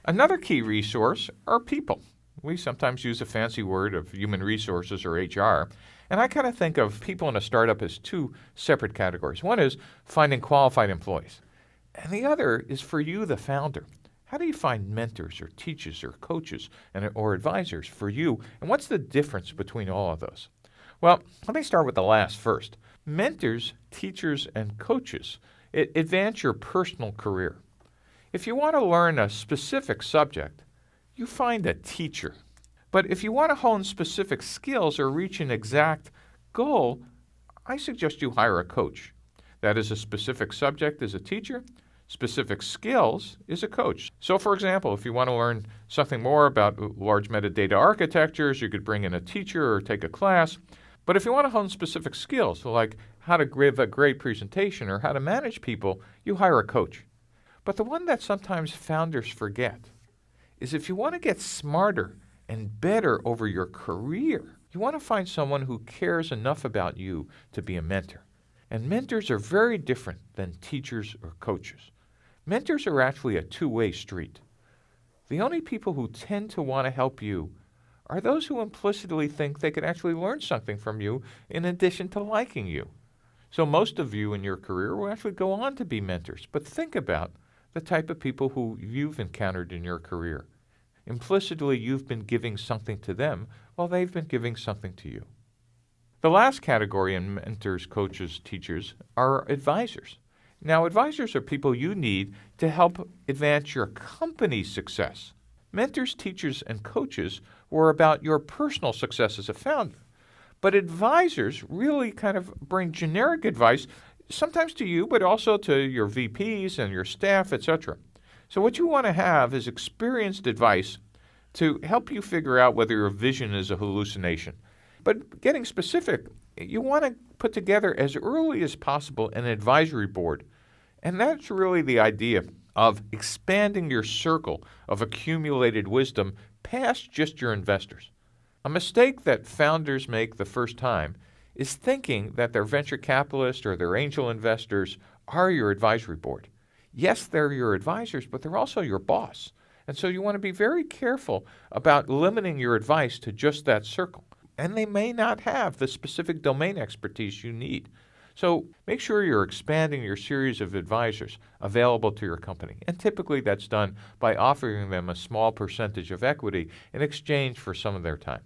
Another key resource are people. We sometimes use a fancy word of human resources or HR, and I kind of think of people in a startup as two separate categories. One is finding qualified employees, and the other is for you, the founder. How do you find mentors or teachers or coaches or advisors for you, and what's the difference between all of those? Well, let me start with the last first. Mentors, teachers, and coaches advance your personal career. If you want to learn a specific subject, you find a teacher. But if you want to hone specific skills or reach an exact goal, I suggest you hire a coach. That is, a specific subject is a teacher, specific skills is a coach. So for example, if you want to learn something more about large metadata architectures, you could bring in a teacher or take a class. But if you want to hone specific skills, like how to give a great presentation or how to manage people, you hire a coach. But the one that sometimes founders forget is if you want to get smarter and better over your career, you want to find someone who cares enough about you to be a mentor. And mentors are very different than teachers or coaches. Mentors are actually a two-way street. The only people who tend to want to help you are those who implicitly think they can actually learn something from you in addition to liking you. So most of you in your career will actually go on to be mentors, but think about the type of people who you've encountered in your career. Implicitly, you've been giving something to them while they've been giving something to you. The last category in mentors, coaches, teachers are advisors. Now, advisors are people you need to help advance your company's success. Mentors, teachers, and coaches were about your personal success as a founder. But advisors really kind of bring generic advice, sometimes to you, but also to your VPs and your staff, etc. So what you want to have is experienced advice to help you figure out whether your vision is a hallucination. But getting specific, you want to put together as early as possible an advisory board. And that's really the idea of expanding your circle of accumulated wisdom past just your investors. A mistake that founders make the first time is thinking that their venture capitalist or their angel investors are your advisory board. Yes, they're your advisors, but they're also your boss. And so you want to be very careful about limiting your advice to just that circle. And they may not have the specific domain expertise you need. So make sure you're expanding your series of advisors available to your company. And typically that's done by offering them a small percentage of equity in exchange for some of their time.